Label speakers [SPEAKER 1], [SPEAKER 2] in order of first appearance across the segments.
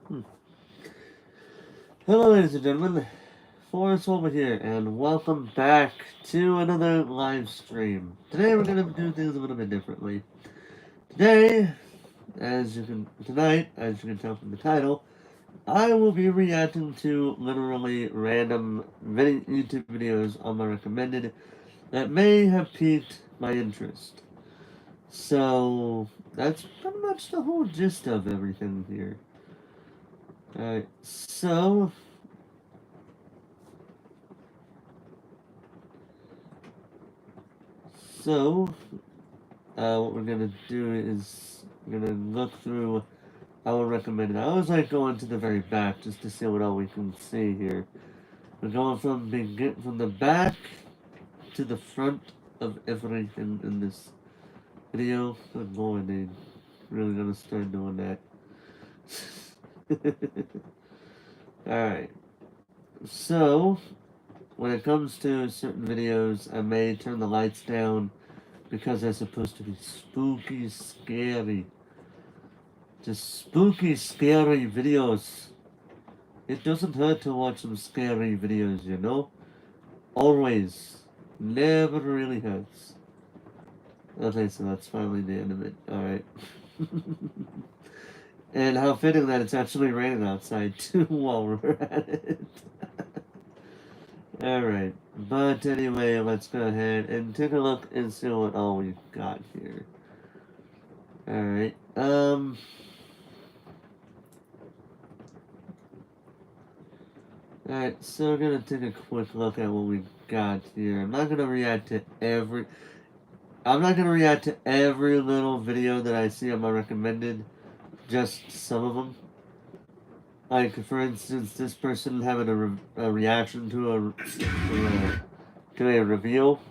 [SPEAKER 1] Hmm. Hello, ladies and gentlemen. Forrest over here, and welcome back to another live stream. Today we're gonna do things a little bit differently. Today, tonight, as you can tell from the title, I will be reacting to literally random YouTube videos on my recommended that may have piqued my interest. So that's pretty much the whole gist of everything here. Alright, so what we're gonna do is we're gonna look through our recommended. I always like going to the very back just to see what all we can see here. We're going from the back to the front of everything in this video. Good lord, they really gonna start doing that. Alright, so when it comes to certain videos, I may turn the lights down because they're supposed to be spooky, scary. Just spooky, scary videos. It doesn't hurt to watch some scary videos, you know? Always. Never really hurts. Okay, so that's finally the end of it. Alright. And how fitting that it's actually raining outside, too, while we're at it. Alright. But anyway, let's go ahead and take a look and see what all we've got here. Alright. Alright, so we're gonna take a quick look at what we've got here. I'm not gonna react to every little video that I see on my recommended, just some of them. Like, for instance, this person having a reaction to a reveal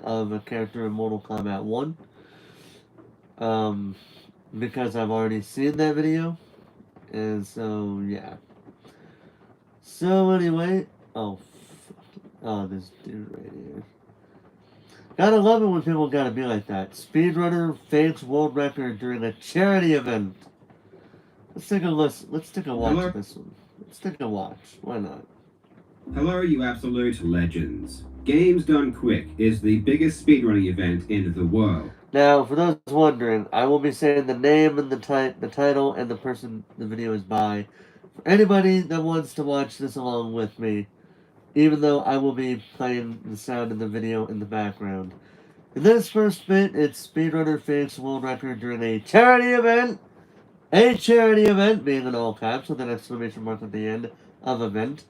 [SPEAKER 1] of a character in Mortal Kombat 1. Because I've already seen that video. And so, yeah. So, anyway. Oh, this dude right here. Gotta love it when people gotta be like that. Speedrunner fakes world record during a charity event. Let's take a listen. Let's take a watch of this one. Let's take a watch. Why not?
[SPEAKER 2] Hello, you absolute legends. Games Done Quick is the biggest speedrunning event in the world.
[SPEAKER 1] Now, for those wondering, I will be saying the name and the title and the person the video is by. For anybody that wants to watch this along with me, even though I will be playing the sound of the video in the background. In this first bit, it's Speedrunner fakes world record during a charity event. A charity event, being in all caps with an exclamation mark at the end of event,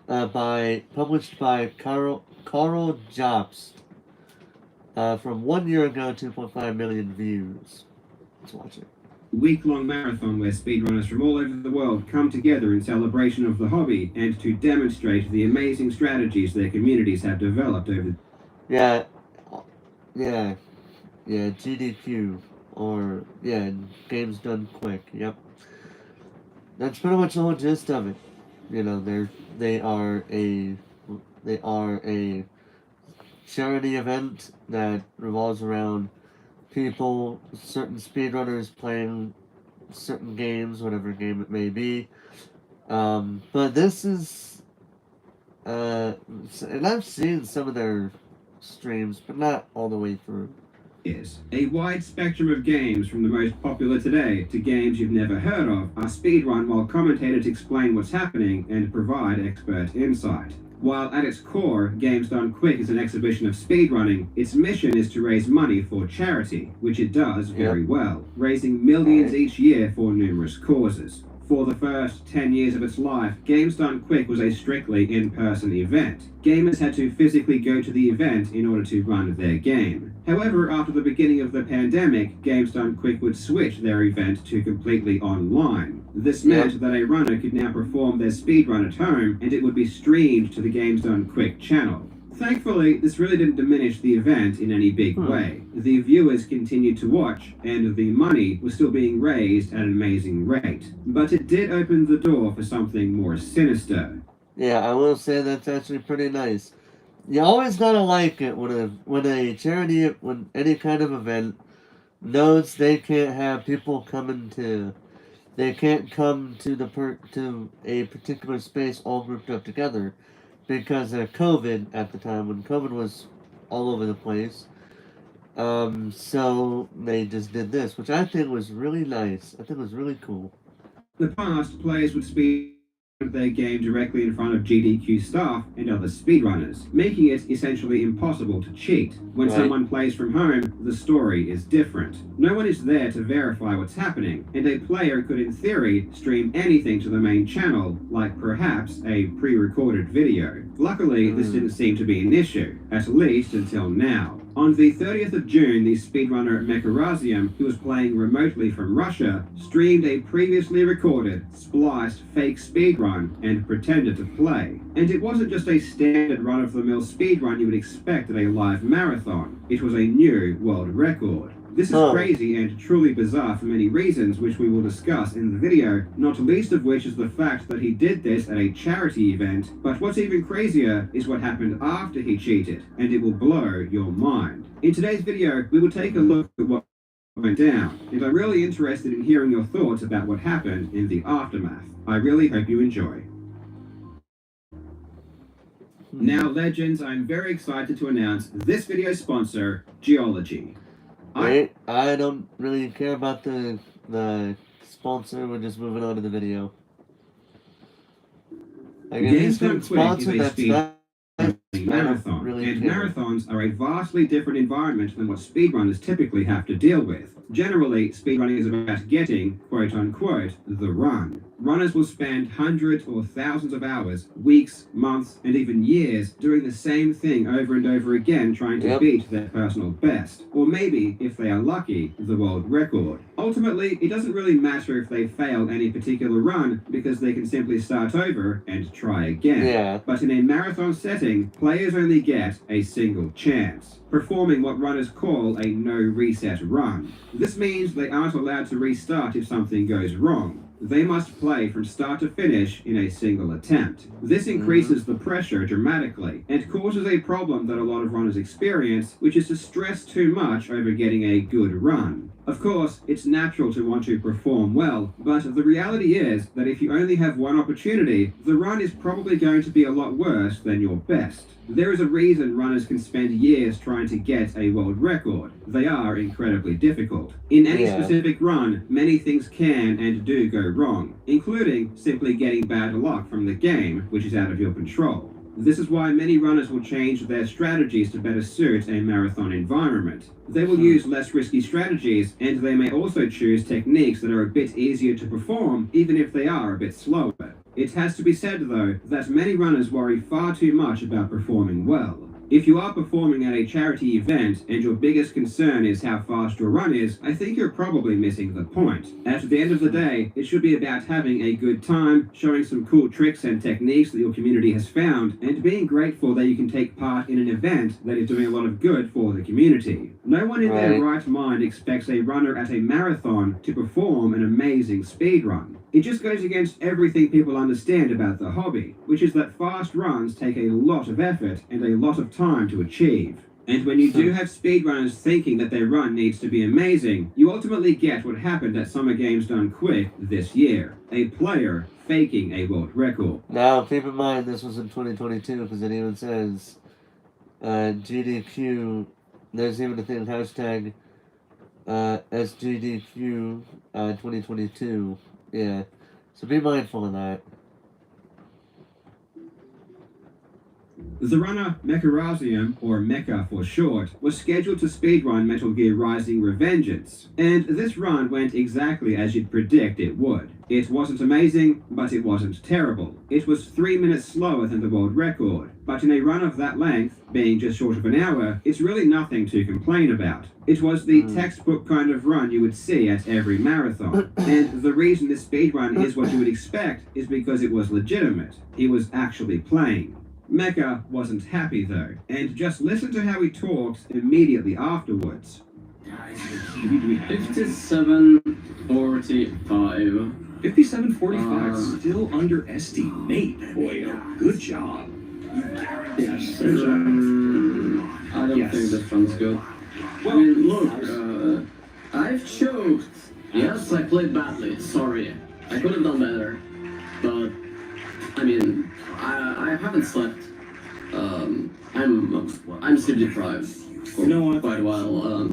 [SPEAKER 1] published by Carl Jobst. From 1 year ago, 2.5 million views. Let's watch it.
[SPEAKER 2] Week-long marathon where speedrunners from all over the world come together in celebration of the hobby and to demonstrate the amazing strategies their communities have developed over.
[SPEAKER 1] Yeah, GDQ, or Games Done Quick. Yep, that's pretty much the whole gist of it. You know, they are a charity event that revolves around people, certain speedrunners playing certain games, whatever game it may be. But this is, and I've seen some of their streams, but not all the way through.
[SPEAKER 2] Is a wide spectrum of games, from the most popular today to games you've never heard of, are speedrun while commentators explain what's happening and provide expert insight. While at its core, Games Done Quick is an exhibition of speedrunning, its mission is to raise money for charity, which it does very well, raising millions each year for numerous causes. For the first 10 years of its life, Games Done Quick was a strictly in-person event. Gamers had to physically go to the event in order to run their game. However, after the beginning of the pandemic, Games Done Quick would switch their event to completely online. This meant that a runner could now perform their speedrun at home, and it would be streamed to the Games Done Quick channel. Thankfully, this really didn't diminish the event in any big way. The viewers continued to watch, and the money was still being raised at an amazing rate. But it did open the door for something more sinister.
[SPEAKER 1] Yeah, I will say that's actually pretty nice. You always gotta like it when any kind of event knows they can't have people coming to they can't come to to a particular space all grouped up together because of COVID at the time when COVID was all over the place. So they just did this, which I think was really nice. I think it was really cool.
[SPEAKER 2] In the past, players would speed their game directly in front of GDQ staff and other speedrunners, making it essentially impossible to cheat. When
[SPEAKER 1] Right.
[SPEAKER 2] someone plays from home, the story is different. No one is there to verify what's happening, and a player could in theory stream anything to the main channel, like perhaps a pre-recorded video. Luckily, this didn't seem to be an issue, at least until now. On the 30th of June, the speedrunner Mecharazium, who was playing remotely from Russia, streamed a previously recorded, spliced fake speedrun and pretended to play. And it wasn't just a standard run-of-the-mill speedrun you would expect at a live marathon. It was a new world record. This is crazy and truly bizarre for many reasons, which we will discuss in the video, not least of which is the fact that he did this at a charity event. But what's even crazier is what happened after he cheated, and it will blow your mind. In today's video, we will take a look at what went down, and I'm really interested in hearing your thoughts about what happened in the aftermath. I really hope you enjoy. Now, legends, I'm very excited to announce this video's sponsor, Geology.
[SPEAKER 1] Wait, I don't really care about the sponsor. We're just moving on to the video. Like, if
[SPEAKER 2] Games
[SPEAKER 1] he's
[SPEAKER 2] Done
[SPEAKER 1] getting
[SPEAKER 2] Quick is
[SPEAKER 1] sponsored,
[SPEAKER 2] a
[SPEAKER 1] that's
[SPEAKER 2] speed
[SPEAKER 1] not.
[SPEAKER 2] marathon,
[SPEAKER 1] really
[SPEAKER 2] and
[SPEAKER 1] care.
[SPEAKER 2] marathons are a vastly different environment than what speedrunners typically have to deal with. Generally, speedrunning is about getting, quote-unquote, the run. Runners will spend hundreds or thousands of hours, weeks, months, and even years doing the same thing over and over again trying to beat their personal best. Or maybe, if they are lucky, the world record. Ultimately, it doesn't really matter if they fail any particular run because they can simply start over and try again.
[SPEAKER 1] Yeah.
[SPEAKER 2] But in a marathon setting, players only get a single chance, performing what runners call a no-reset run. This means they aren't allowed to restart if something goes wrong. They must play from start to finish in a single attempt. This increases the pressure dramatically and causes a problem that a lot of runners experience, which is to stress too much over getting a good run. Of course, it's natural to want to perform well, but the reality is that if you only have one opportunity, the run is probably going to be a lot worse than your best. There is a reason runners can spend years trying to get a world record. They are incredibly difficult. In any specific run, many things can and do go wrong, including simply getting bad luck from the game, which is out of your control. This is why many runners will change their strategies to better suit a marathon environment. They will use less risky strategies, and they may also choose techniques that are a bit easier to perform, even if they are a bit slower. It has to be said, though, that many runners worry far too much about performing well. If you are performing at a charity event and your biggest concern is how fast your run is, I think you're probably missing the point. At the end of the day, it should be about having a good time, showing some cool tricks and techniques that your community has found, and being grateful that you can take part in an event that is doing a lot of good for the community. No one in their right mind expects a runner at a marathon to perform an amazing speed run. It just goes against everything people understand about the hobby, which is that fast runs take a lot of effort and a lot of time to achieve. And when you do have speedrunners thinking that their run needs to be amazing, you ultimately get what happened at Summer Games Done Quick this year. A player faking a world record.
[SPEAKER 1] Now, keep in mind this was in 2022 because it even says GDQ. There's even a thing hashtag SGDQ 2022. Yeah, so be mindful of that.
[SPEAKER 2] The runner Mecharazium, or Mecha for short, was scheduled to speedrun Metal Gear Rising Revengeance, and this run went exactly as you'd predict it would. It wasn't amazing, but it wasn't terrible. It was 3 minutes slower than the world record, but in a run of that length, being just short of an hour, it's really nothing to complain about. It was the textbook kind of run you would see at every marathon, and the reason this speedrun is what you would expect is because it was legitimate. He was actually playing. Mecha wasn't happy though, and just listen to how he talks immediately afterwards.
[SPEAKER 3] 57:45.
[SPEAKER 4] 57:45, still underestimate. Boy, good job.
[SPEAKER 3] Yes. I don't think this one's good.
[SPEAKER 4] Well,
[SPEAKER 3] I mean, look, I've choked Yes, I played badly. Sorry. I could have done better. But, I mean, I haven't slept. I'm sleep deprived for
[SPEAKER 4] You know what?
[SPEAKER 3] quite a while.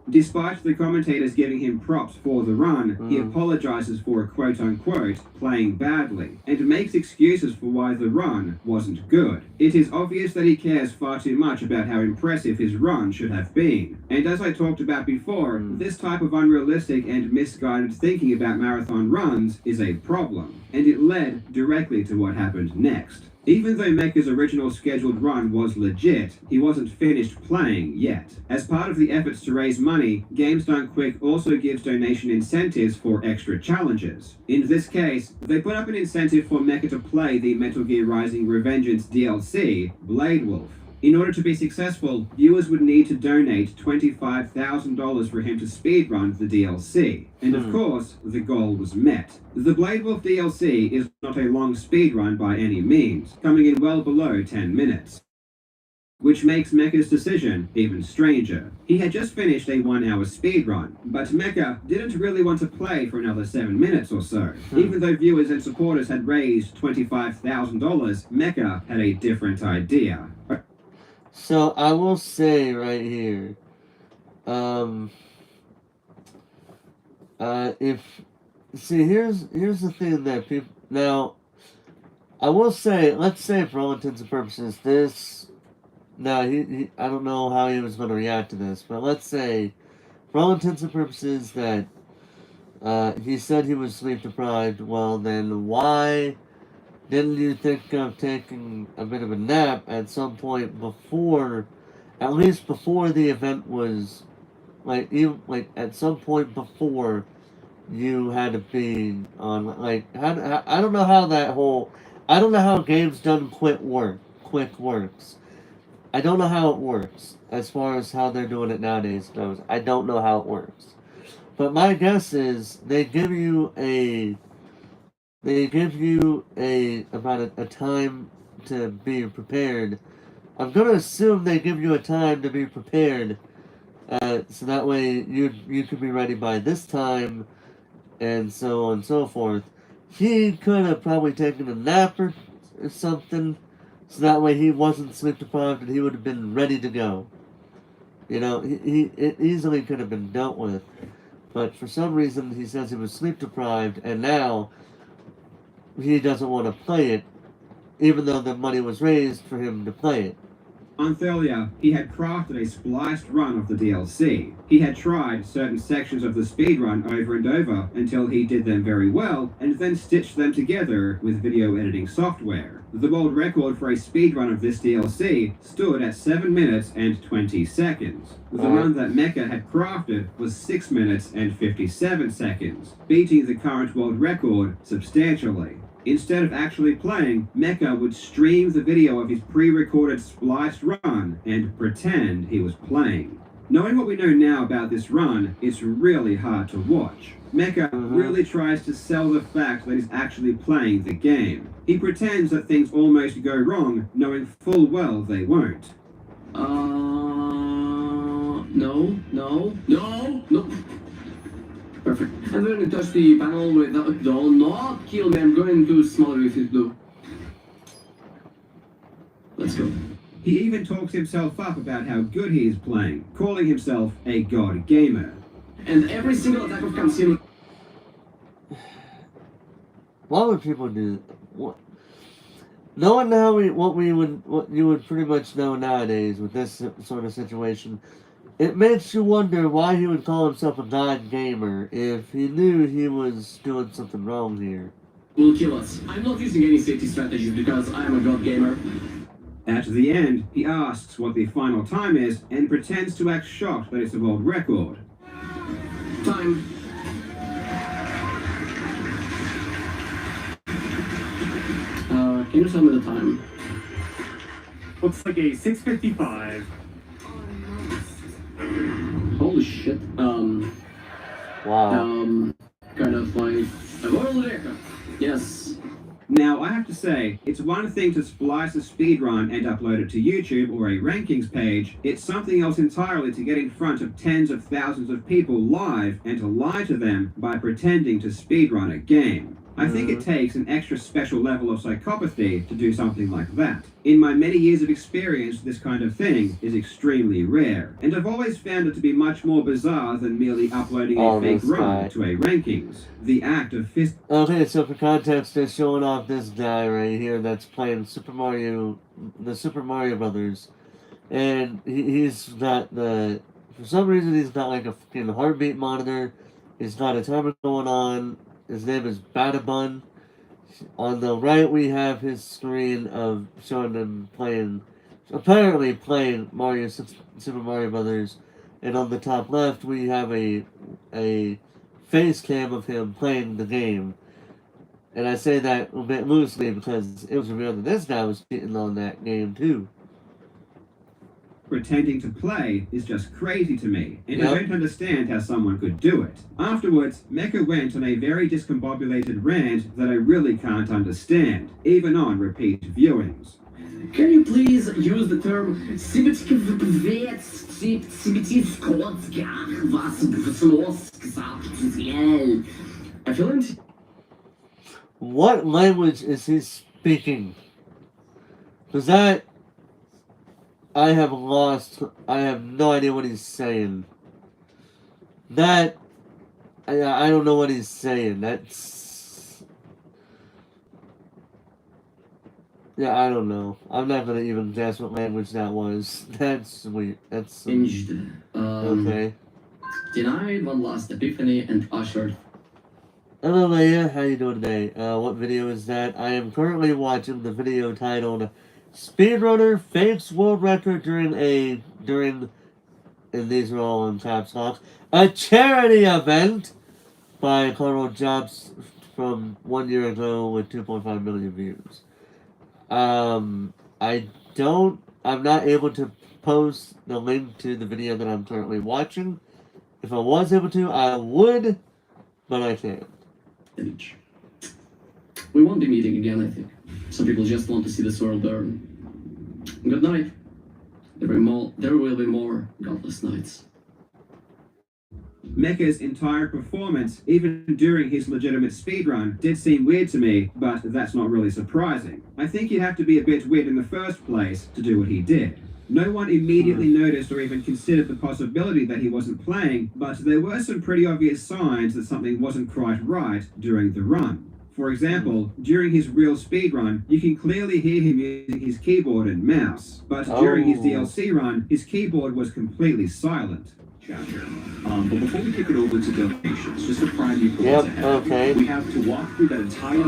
[SPEAKER 2] Despite the commentators giving him props for the run, he
[SPEAKER 1] Mm.
[SPEAKER 2] apologizes for quote-unquote playing badly, and makes excuses for why the run wasn't good. It is obvious that he cares far too much about how impressive his run should have been. And as I talked about before, this type of unrealistic and misguided thinking about marathon runs is a problem, and it led directly to what happened next. Even though Mecha's original scheduled run was legit, he wasn't finished playing yet. As part of the efforts to raise money, Games Done Quick also gives donation incentives for extra challenges. In this case, they put up an incentive for Mecha to play the Metal Gear Rising Revengeance DLC, Blade Wolf. In order to be successful, viewers would need to donate $25,000 for him to speedrun the DLC. And of course, the goal was met. The Blade Wolf DLC is not a long speedrun by any means, coming in well below 10 minutes. Which makes Mecha's decision even stranger. He had just finished a 1-hour speedrun, but Mecha didn't really want to play for another 7 minutes or so. Even though viewers and supporters had raised $25,000, Mecha had a different idea.
[SPEAKER 1] So I will say right here, here's the thing that people now. I will say, let's say for all intents and purposes, this. Now he I don't know how he was going to react to this, but let's say, for all intents and purposes, that he said he was sleep deprived. Well, then why didn't you think of taking a bit of a nap at some point before, at least before the event was, at some point before you had to be on, I don't know how I don't know how Games Done Quick works. I don't know how it works as far as how they're doing it nowadays goes. I don't know how it works. But my guess is they give you about a time to be prepared. I'm gonna assume they give you a time to be prepared, so that way you could be ready by this time, and so on and so forth. He could have probably taken a nap or something, so that way he wasn't sleep deprived and he would have been ready to go. You know, it easily could have been dealt with, but for some reason he says he was sleep deprived, and now he doesn't want to play it, even though the money was raised for him to play it.
[SPEAKER 2] On Thalia, he had crafted a spliced run of the DLC. He had tried certain sections of the speedrun over and over until he did them very well, and then stitched them together with video editing software. The world record for a speedrun of this DLC stood at 7 minutes and 20 seconds. The run that Mecha had crafted was 6 minutes and 57 seconds, beating the current world record substantially. Instead of actually playing, Mecha would stream the video of his pre-recorded spliced run and pretend he was playing. Knowing what we know now about this run, it's really hard to watch. Mecha really tries to sell the fact that he's actually playing the game. He pretends that things almost go wrong, knowing full well they won't.
[SPEAKER 3] No. Perfect. And then you touch the panel with do not kill me. I'm going to smother if you do. Let's go.
[SPEAKER 2] He even talks himself up about how good he is playing, calling himself a god gamer.
[SPEAKER 3] And every single attack of Kamsin.
[SPEAKER 1] Why would people do what? Knowing what you would pretty much know nowadays with this sort of situation, it makes you wonder why he would call himself a god gamer if he knew he was doing something wrong here.
[SPEAKER 3] Will kill us. I'm not using any safety strategies because I am a god gamer.
[SPEAKER 2] At the end, he asks what the final time is and pretends to act shocked that it's a world record.
[SPEAKER 3] Time. Can you tell me the time?
[SPEAKER 4] Looks like a 6:55.
[SPEAKER 3] Holy shit.
[SPEAKER 1] Wow.
[SPEAKER 3] Kind of like a royal record. Yes.
[SPEAKER 2] Now, I have to say, it's one thing to splice a speedrun and upload it to YouTube or a rankings page. It's something else entirely to get in front of tens of thousands of people live and to lie to them by pretending to speedrun a game. I think it takes an extra special level of psychopathy to do something like that. In my many years of experience, this kind of thing is extremely rare, and I've always found it to be much more bizarre than merely uploading a fake run to a rankings. The act of fist...
[SPEAKER 1] Okay, so for context, they're showing off this guy right here that's playing Super Mario Brothers, and he's got the... For some reason, he's got like a fucking heartbeat monitor. He's got a timer going on. His name is Badabun. On the right, we have his screen of showing him apparently playing Super Mario Brothers, and on the top left, we have a face cam of him playing the game. And I say that a bit loosely because it was revealed that this guy was cheating on that game too.
[SPEAKER 2] Pretending to play is just crazy to me, and I don't understand how someone could do it. Afterwards, Mecha went on a very discombobulated rant that I really can't understand, even on repeat viewings.
[SPEAKER 3] Can you please use the term I feel it.
[SPEAKER 1] What language is he speaking? Because that... I have no idea what he's saying. I don't know what he's saying. I don't know. I'm not gonna even guess what language that was. That's sweet. That's okay.
[SPEAKER 3] Denied, one last epiphany, and ushered.
[SPEAKER 1] Hello Leia, how you doing today? What video is that? I am currently watching the video titled Speedrunner fakes world record during, and these are all in caps lock, a charity event by Carl Jobs from 1 year ago with 2.5 million views. I'm not able to post the link to the video that I'm currently watching. If I was able to, I would, but I can't.
[SPEAKER 3] We won't be meeting again, I think. Some people just want to see this world burn. Good night. There will be more godless nights.
[SPEAKER 2] Mecha's entire performance, even during his legitimate speedrun, did seem weird to me, but that's not really surprising. I think you'd have to be a bit weird in the first place to do what he did. No one immediately noticed or even considered the possibility that he wasn't playing, but there were some pretty obvious signs that something wasn't quite right during the run. For example, during his real speedrun, you can clearly hear him using his keyboard and mouse, but during his DLC run, his keyboard was completely silent.
[SPEAKER 5] But before we kick it over to donations, just to prime you for what's ahead, we have to walk through that entire...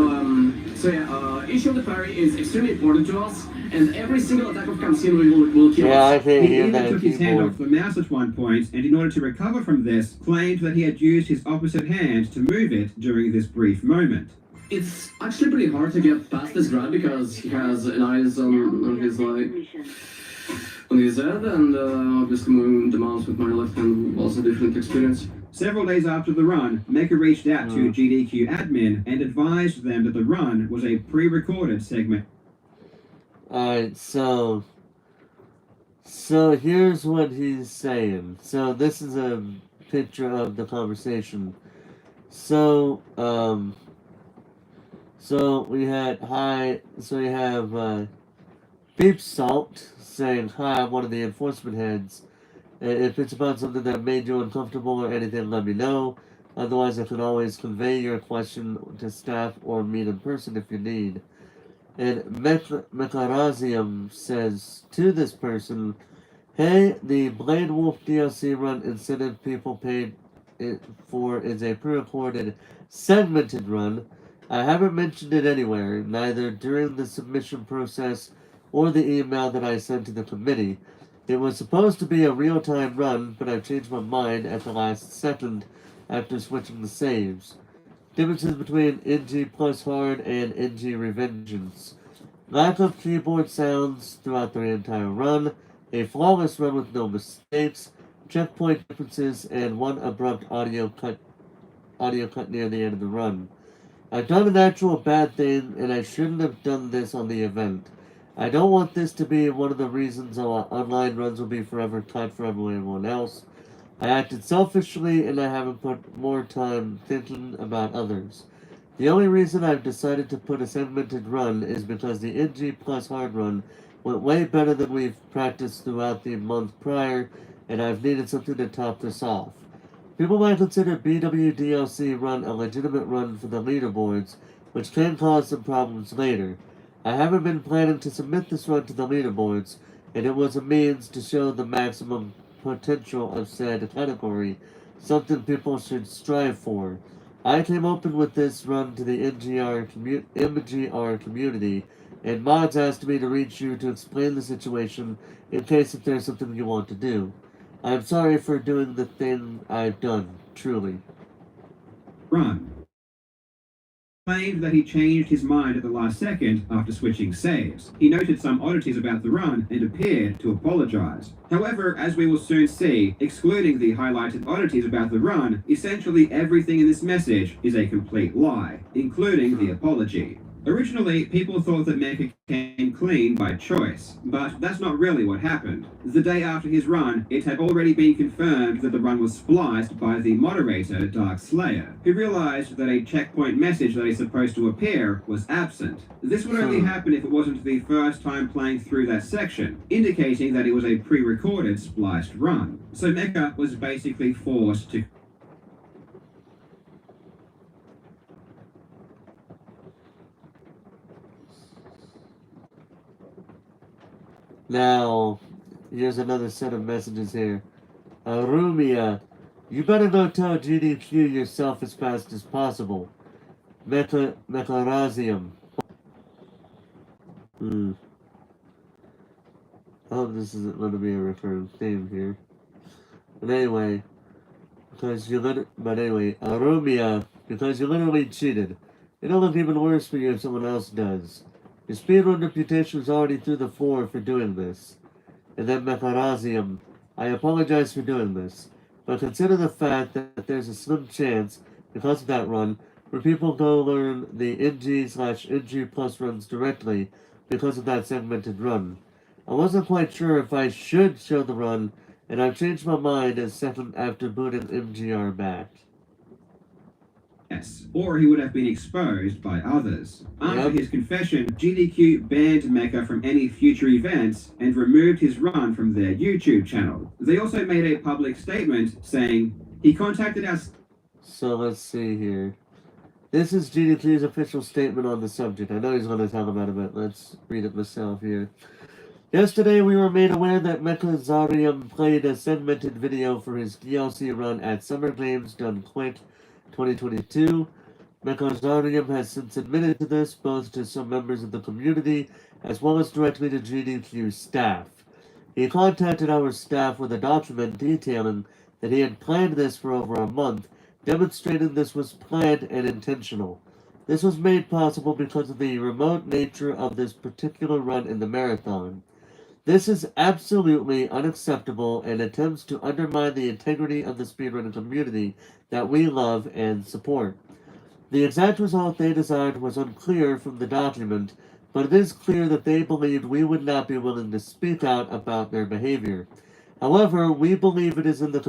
[SPEAKER 3] each of the parry is extremely important to us, and every single attack of Kamsin will kill us.
[SPEAKER 1] He
[SPEAKER 2] even took his hand off the mouse at one point, and in order to recover from this, claimed that he had used his opposite hand to move it during this brief moment.
[SPEAKER 3] It's actually pretty hard to get past this grab because he has an eyes on his head, and obviously moving the mouse with my left hand was a different experience.
[SPEAKER 2] Several days after the run, Mecha reached out to GDQ admin and advised them that the run was a pre-recorded segment.
[SPEAKER 1] Alright, so here's what he's saying. So this is a picture of the conversation. So we have Beep Salt saying, "Hi, I'm one of the enforcement heads. If it's about something that made you uncomfortable or anything, let me know. Otherwise, I can always convey your question to staff or meet in person if you need." And Mecharazium says to this person, "Hey, the Blade Wolf DLC run incentive people paid for is a pre-recorded, segmented run. I haven't mentioned it anywhere, neither during the submission process or the email that I sent to the committee. It was supposed to be a real-time run, but I've changed my mind at the last second after switching the saves. Differences between NG Plus Hard and NG Revengeance. Lack of keyboard sounds throughout the entire run, a flawless run with no mistakes, checkpoint differences, and one abrupt audio cut near the end of the run. I've done an actual bad thing, and I shouldn't have done this on the event. I don't want this to be one of the reasons our online runs will be forever cut for everyone else. I acted selfishly, and I haven't put more time thinking about others. The only reason I've decided to put a segmented run is because the NG plus hard run went way better than we've practiced throughout the month prior, and I've needed something to top this off. People might consider BWDLC run a legitimate run for the leaderboards, which can cause some problems later. I haven't been planning to submit this run to the leaderboards, and it was a means to show the maximum potential of said category, something people should strive for. I came open with this run to the MGR community, and mods asked me to reach you to explain the situation in case if there's something you want to do. I'm sorry for doing the thing I've done, truly.
[SPEAKER 2] Run claimed that he changed his mind at the last second after switching saves. He noted some oddities about the run and appeared to apologize. However, as we will soon see, excluding the highlighted oddities about the run, essentially everything in this message is a complete lie, including the apology. Originally, people thought that Mecha came clean by choice, but that's not really what happened. The day after his run, it had already been confirmed that the run was spliced by the moderator, Dark Slayer, who realized that a checkpoint message that is supposed to appear was absent. This would only happen if it wasn't the first time playing through that section, indicating that it was a pre-recorded spliced run. So Mecha was basically forced to
[SPEAKER 1] Now, here's another set of messages here. Arumia, you better go tell GDQ yourself as fast as possible. Mecharazium. I hope this isn't going to be a recurring theme here. But anyway, Arumia, because you literally cheated. It'll look even worse for you if someone else does. Your speedrun reputation is already through the floor for doing this. And then Mecharazium, I apologize for doing this, but consider the fact that there's a slim chance, because of that run, where people go learn the NG/NG plus runs directly because of that segmented run. I wasn't quite sure if I should show the run, and I've changed my mind a second after booting MGR back.
[SPEAKER 2] Yes, or he would have been exposed by others. After his confession, GDQ banned Mecha from any future events and removed his run from their YouTube channel. They also made a public statement saying, he contacted us.
[SPEAKER 1] So let's see here. This is GDQ's official statement on the subject. I know he's going to talk about it, but let's read it myself here. Yesterday, we were made aware that Mechazarium played a segmented video for his DLC run at Summer Games Done Quick 2022. Mechazarium has since admitted to this, both to some members of the community, as well as directly to GDQ staff. He contacted our staff with a document detailing that he had planned this for over a month, demonstrating this was planned and intentional. This was made possible because of the remote nature of this particular run in the marathon. This is absolutely unacceptable and attempts to undermine the integrity of the speedrunning community that we love and support. The exact result they desired was unclear from the document, but it is clear that they believed we would not be willing to speak out about their behavior. However, we believe it is in the